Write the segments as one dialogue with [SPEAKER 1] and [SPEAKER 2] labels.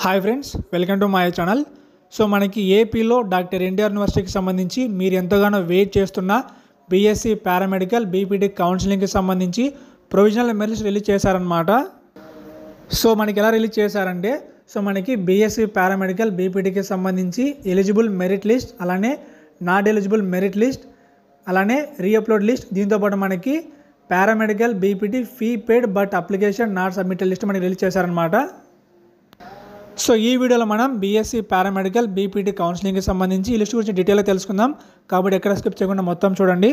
[SPEAKER 1] Hi friends, welcome to my channel. So మనకి ఏపీలో doctor NTR యూనివర్సిటీకి సంబంధించి మీరు ఎంతగానో వెయిట్ చేస్తున్న బీఎస్సీ పారామెడికల్ బీపీటీ కౌన్సిలింగ్కి సంబంధించి ప్రొవిజనల్ మెరిట్స్ రిలీజ్ చేశారనమాట. సో మనకి ఎలా రిలీజ్ చేశారంటే, సో మనకి బీఎస్సీ పారామెడికల్ బీపీటీకి సంబంధించి ఎలిజిబుల్ మెరిట్ లిస్ట్, అలానే నాట్ ఎలిజిబుల్ మెరిట్ లిస్ట్, అలానే రీఅప్లోడ్ లిస్ట్, దీంతోపాటు మనకి paramedical BPT fee paid but application not submitted list మనకి రిలీజ్ చేశారనమాట. సో ఈ వీడియోలో మనం బీఎస్సీ పారామెడికల్ బీపీటీ కౌన్సిలింగ్కి సంబంధించి ఈ లిస్ట్ గురించి డీటెయిల్గా తెలుసుకుందాం, కాబట్టి ఎక్కడ స్కిప్ చేయకుండా మొత్తం చూడండి.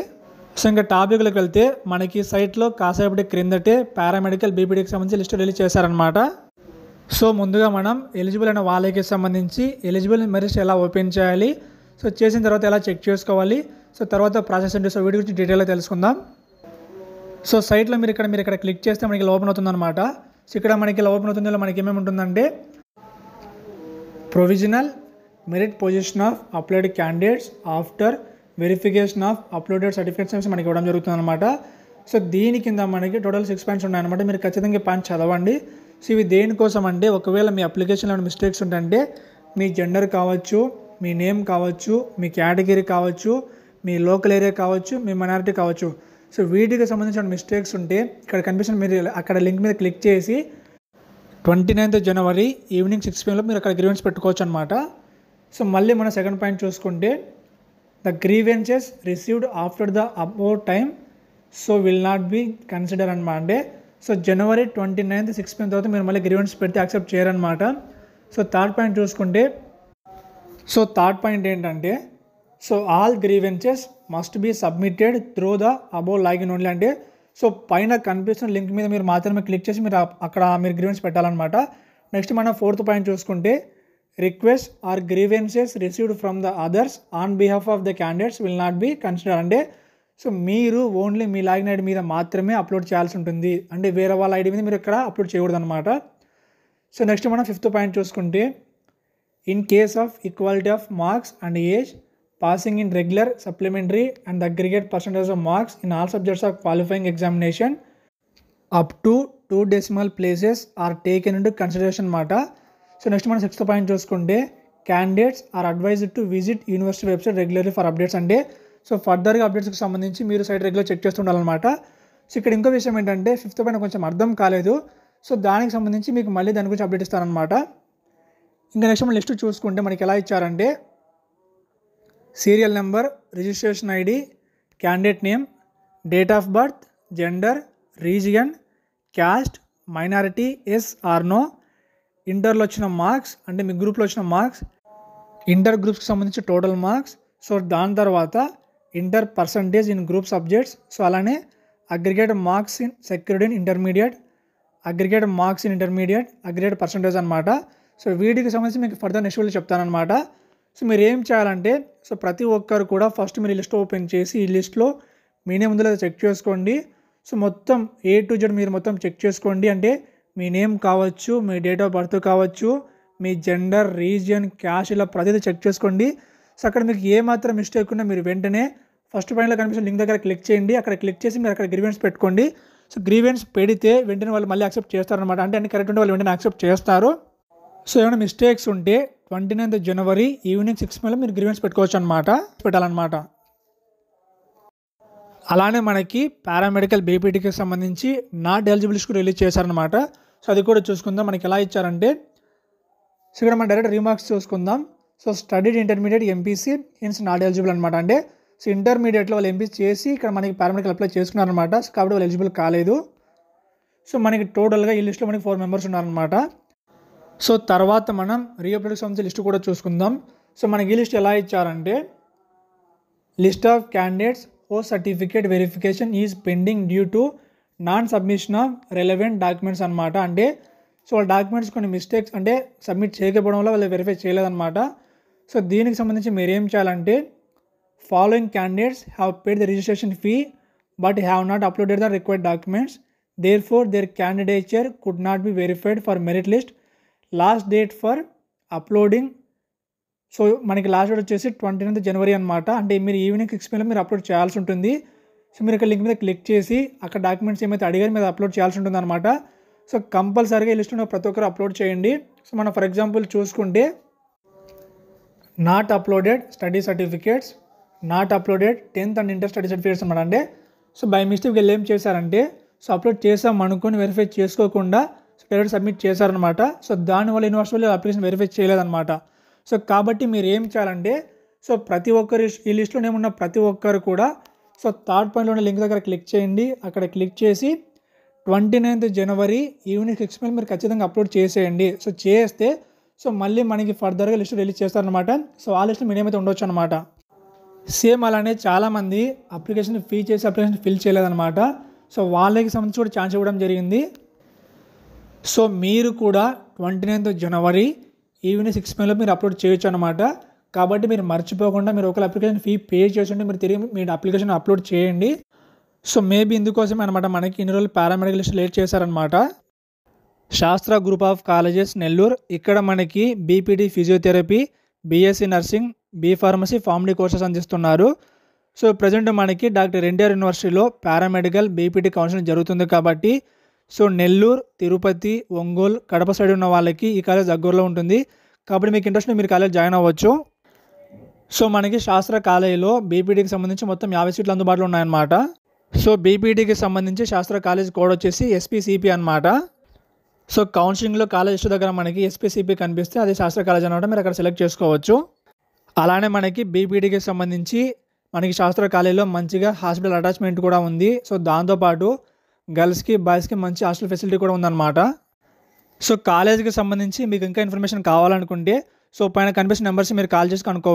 [SPEAKER 1] సో ఇంకా టాపిక్లోకి వెళ్తే మనకి సైట్లో కాసేపటి క్రిందటే పారామెడికల్ బీపీటీకి సంబంధించి లిస్ట్ రిలీజ్ చేశారనమాట. సో ముందుగా మనం ఎలిజిబుల్ అయిన వాళ్ళకి సంబంధించి ఎలిజిబుల్ మెరిట్స్ ఎలా ఓపెన్ చేయాలి, సో చేసిన తర్వాత ఎలా చెక్ చేసుకోవాలి, సో తర్వాత ప్రాసెస్ ఏంటి, సో వీటి గురించి డీటెయిల్గా తెలుసుకుందాం. సో సైట్లో మీరు ఇక్కడ క్లిక్ చేస్తే మనకి ఇలా ఓపెన్ అవుతుందన్నమాట. సో ఇక్కడ మనకి ఇలా ఓపెన్ అవుతుందో మనకి ఏమేమి ఉంటుందంటే, provisional merit position of upload candidates after verification of uploaded certificates మనకి ఇవ్వడం జరుగుతుంది అనమాట. సో దీని కింద మనకి టోటల్ 6 పాయింట్స్ ఉన్నాయన్నమాట. మీరు ఖచ్చితంగా పాయింట్ చదవండి. సో ఇవి దేనికోసం అంటే, ఒకవేళ మీ అప్లికేషన్లో ఏమైనా మిస్టేక్స్ ఉంటే మీ జెండర్ కావచ్చు, మీ నేమ్ కావచ్చు, మీ కేటగిరీ కావచ్చు, మీ లోకల్ ఏరియా కావచ్చు, మీ మైనారిటీ కావచ్చు, సో వీటికి సంబంధించిన మిస్టేక్స్ ఉంటే ఇక్కడ కనిపిస్తున్న మీరు అక్కడ లింక్ మీద క్లిక్ చేసి 29th జనవరి ఈవినింగ్ 6 PM మీరు అక్కడ గ్రీవెన్స్ పెట్టుకోవచ్చు అనమాట. సో మళ్ళీ మన సెకండ్ పాయింట్ చూసుకుంటే, the grievances received after the above time so will not be consider అనమాట. అంటే సో జనవరి 29th 6 PM తర్వాత మీరు మళ్ళీ గ్రీవెన్స్ పెడితే యాక్సెప్ట్ చేయరనమాట. సో థర్డ్ పాయింట్ చూసుకుంటే, సో థర్డ్ పాయింట్ ఏంటంటే, so all grievances must be submitted through the above login only. అంటే సో పైన కనిపిస్తున్న లింక్ మీద మీరు మాత్రమే క్లిక్ చేసి మీరు అక్కడ మీరు గ్రీవెన్స్ పెట్టాలన్నమాట. నెక్స్ట్ మనం ఫోర్త్ పాయింట్ చూసుకుంటే, request or grievances received from the others on behalf of the candidates will not be consider. అంటే సో మీరు ఓన్లీ మీ లాగిన్ ఐడి మీద మాత్రమే అప్లోడ్ చేయాల్సి ఉంటుంది, అంటే వేరే వాళ్ళ ఐడి మీద మీరు ఇక్కడ అప్లోడ్ చేయకూడదు అనమాట. సో నెక్స్ట్ మనం ఫిఫ్త్ పాయింట్ చూసుకుంటే, in case of equality of marks and age, passing in regular, supplementary and the aggregate percentage of marks in all subjects of qualifying examination up to 2 decimal places are taken into consideration మాట. So next మనం sixth point చూసుకుంటే, candidates are advised to visit university website regularly for updates. అంటే so ఫర్దర్గా అప్డేట్స్కి సంబంధించి మీరు site regular check చేస్తుండాలన్నమాట. So ఇక్కడ ఇంకో విషయం ఏంటంటే, ఫిఫ్త్ పాయింట్ కొంచెం అర్థం కాలేదు, సో దానికి సంబంధించి మీకు మళ్ళీ దాని గురించి అప్డేట్ ఇస్తారనమాట. ఇంకా నెక్స్ట్ మనం లిస్ట్ చూసుకుంటే మనకి ఎలా ఇచ్చారంటే, serial number, registration ID, candidate name, date of birth, gender, region, caste, minority, yes or no, ఇంటర్లో వచ్చిన మార్క్స్, అంటే మీ గ్రూప్లో వచ్చిన మార్క్స్, ఇంటర్ గ్రూప్స్కి సంబంధించి టోటల్ మార్క్స్, సో దాని తర్వాత inter percentage in group subjects, so అలానే aggregate marks in security in intermediate, aggregate marks in intermediate, aggregate percentage అనమాట. సో వీటికి సంబంధించి మీకు ఫర్దర్ నెక్స్ట్ వీడియోలో చెప్తానమాట. సో మీరు ఏం చేయాలంటే, సో ప్రతి ఒక్కరు కూడా ఫస్ట్ మీరు ఈ లిస్ట్ ఓపెన్ చేసి ఈ లిస్ట్లో మీ నేమ్ ఉందో లేదో చెక్ చేసుకోండి. సో మొత్తం A to Z మీరు మొత్తం చెక్ చేసుకోండి. అంటే మీ నేమ్ కావచ్చు, మీ డేట్ ఆఫ్ బర్త్ కావచ్చు, మీ జెండర్, రీజియన్, క్యాస్ట్, ఇలా ప్రతిదీ చెక్ చేసుకోండి. సో అక్కడ మీకు ఏమాత్రం మిస్టేక్ ఉన్నా మీరు వెంటనే ఫస్ట్ పాయింట్లో కనిపిస్తున్న లింక్ దగ్గర క్లిక్ చేయండి. అక్కడ క్లిక్ చేసి మీరు అక్కడ గ్రీవెన్స్ పెట్టుకోండి. సో గ్రీవెన్స్ పెడితే వెంటనే వాళ్ళు మళ్ళీ యాక్సెప్ట్ చేస్తారనమాట. అంటే అన్ని కరెక్ట్ ఉంటే వాళ్ళు వెంటనే యాక్సెప్ట్ చేస్తారు. సో ఏమైనా మిస్టేక్స్ ఉంటే 29th జనవరి ఈవినింగ్ 6 PM మీరు గ్రీవెన్స్ పెట్టుకోవచ్చు అనమాట, పెట్టాలన్నమాట. అలానే మనకి పారామెడికల్ బీపీటీకి సంబంధించి నాట్ ఎలిజిబుల్ లిస్ట్ రిలీజ్ చేశారనమాట. సో అది కూడా చూసుకుందాం. మనకి ఎలా ఇచ్చారంటే, సో ఇక్కడ మనం డైరెక్ట్ రీమార్క్స్ చూసుకుందాం. So studied intermediate MPC hence not eligible అనమాట. అంటే సో ఇంటర్మీడియట్లో వాళ్ళు ఎంపీసీ చేసి ఇక్కడ మనకి పారామెడికల్ అప్లై చేసుకున్నారనమాట. సో కాబట్టి వాళ్ళు ఎలిజిబుల్ కాలేదు. సో మనకి టోటల్గా ఈ లిస్ట్లో మనకి 4 మెంబర్స్ ఉన్నారనమాట. సో తర్వాత మనం రీఅప్లోడ్కి సంబంధించి లిస్ట్ కూడా చూసుకుందాం. సో మనకి ఈ లిస్ట్ ఎలా ఇచ్చారంటే, list of candidates whose certificate verification is pending due to non submission of relevant documents అనమాట. అంటే సో వాళ్ళ డాక్యుమెంట్స్ కొన్ని మిస్టేక్స్ అంటే సబ్మిట్ చేయకపోవడం వల్ల వాళ్ళు వెరిఫై చేయలేదన్నమాట. సో దీనికి సంబంధించి మీరు ఏం చేయాలంటే, following candidates have paid the registration fee but have not uploaded the required documents, therefore their candidature could not be verified for merit list, last date for uploading. So మనకి last date వచ్చేసి 29th జనవరి అనమాట. అంటే మీరు evening 6 PM మీరు upload చేయాల్సి ఉంటుంది. So మీరు ఇక్కడ లింక్ మీద క్లిక్ చేసి అక్కడ డాక్యుమెంట్స్ ఏమైతే అడిగారు మీరు అప్లోడ్ చేయాల్సి ఉంటుంది అనమాట. సో కంపల్సరీగా ఈ లిస్ట్లో ప్రతి ఒక్కరు అప్లోడ్ చేయండి. సో మనం ఫర్ ఎగ్జాంపుల్ చూసుకుంటే not uploaded study certificates, not uploaded 10th and inter study certificates అనమాట. అంటే సో బై మిస్టేక్ వీళ్ళు ఏం చేశారంటే సో అప్లోడ్ చేసాం అనుకొని వెరిఫై చేసుకోకుండా సో డైరెక్ట్ సబ్మిట్ చేశారనమాట. సో దానివల్ల యూనివర్సిటీ వాళ్ళు అప్లికేషన్ వెరిఫై చేయలేదన్నమాట. సో కాబట్టి మీరు ఏం చేయాలంటే సో ప్రతి ఒక్కరు ఈ లిస్టులో ఏమున్న ప్రతి ఒక్కరు కూడా సో థర్డ్ పాయింట్లో ఉన్న లింక్ దగ్గర క్లిక్ చేయండి. అక్కడ క్లిక్ చేసి 29th జనవరి ఈవినింగ్ 6 మీరు ఖచ్చితంగా అప్లోడ్ చేసేయండి. సో చేస్తే సో మళ్ళీ మనకి ఫర్దర్గా లిస్ట్ రిలీజ్ చేస్తారనమాట. సో ఆ లిస్ట్లో మీరు ఏమైతే ఉండొచ్చు అనమాట. సేమ్ అలానే చాలామంది అప్లికేషన్ ఫీ చేసి అప్లికేషన్ ఫిల్ చేయలేదన్నమాట. సో వాళ్ళకి సంబంధించి కూడా ఛాన్స్ ఇవ్వడం జరిగింది. సో మీరు కూడా 29th జనవరి ఈవినింగ్ 6 మీరు అప్లోడ్ చేయొచ్చు అనమాట. కాబట్టి మీరు మర్చిపోకుండా మీరు ఒకవేళ అప్లికేషన్ ఫీ పే చేస్తుంటే మీరు తిరిగి మీరు అప్లికేషన్ అప్లోడ్ చేయండి. సో మేబీ ఇందుకోసమే అనమాట మనకి ఇన్ని రోజులు పారామెడికల్ లిస్ట్ లేట్ చేశారనమాట. శాస్త్ర గ్రూప్ ఆఫ్ కాలేజెస్ నెల్లూరు, ఇక్కడ మనకి BPT physiotherapy, BSc nursing, B pharmacy, PharmD courses అందిస్తున్నారు. సో ప్రజెంట్ మనకి డాక్టర్ ఎన్టీఆర్ యూనివర్సిటీలో పారామెడికల్ బీపీటీ కౌన్సిలింగ్ జరుగుతుంది. కాబట్టి సో నెల్లూరు, తిరుపతి, ఒంగోలు, కడప సైడ్ ఉన్న వాళ్ళకి ఈ కాలేజ్ దగ్గరలో ఉంటుంది. కాబట్టి మీకు ఇంట్రెస్ట్ మీరు కాలేజ్ జాయిన్ అవ్వచ్చు. సో మనకి శాస్త్ర కాలేజీలో బీపీటీకి సంబంధించి మొత్తం 50 సీట్లు అందుబాటులో ఉన్నాయన్నమాట. సో బీపీటీకి సంబంధించి శాస్త్ర కాలేజ్ కోడ్ వచ్చేసి ఎస్పీసీపీ అనమాట. సో కౌన్సిలింగ్లో కాలేజ్ దగ్గర మనకి ఎస్పీసీపీ కనిపిస్తే అది శాస్త్ర కాలేజ్ అనమాట, మీరు అక్కడ సెలెక్ట్ చేసుకోవచ్చు. అలానే మనకి బీపీటీకి సంబంధించి మనకి శాస్త్ర కాలేజీలో మంచిగా హాస్పిటల్ అటాచ్మెంట్ కూడా ఉంది. సో దాంతోపాటు గర్ల్స్కి బాయ్స్కి మంచి హాస్టల్ ఫెసిలిటీ కూడా ఉందన్నమాట. సో కాలేజీకి సంబంధించి మీకు ఇంకా ఇన్ఫర్మేషన్ కావాలనుకుంటే సో పైన కనిపిస్తున్న నెంబర్స్ మీరు కాల్ చేసి కనుక్కో.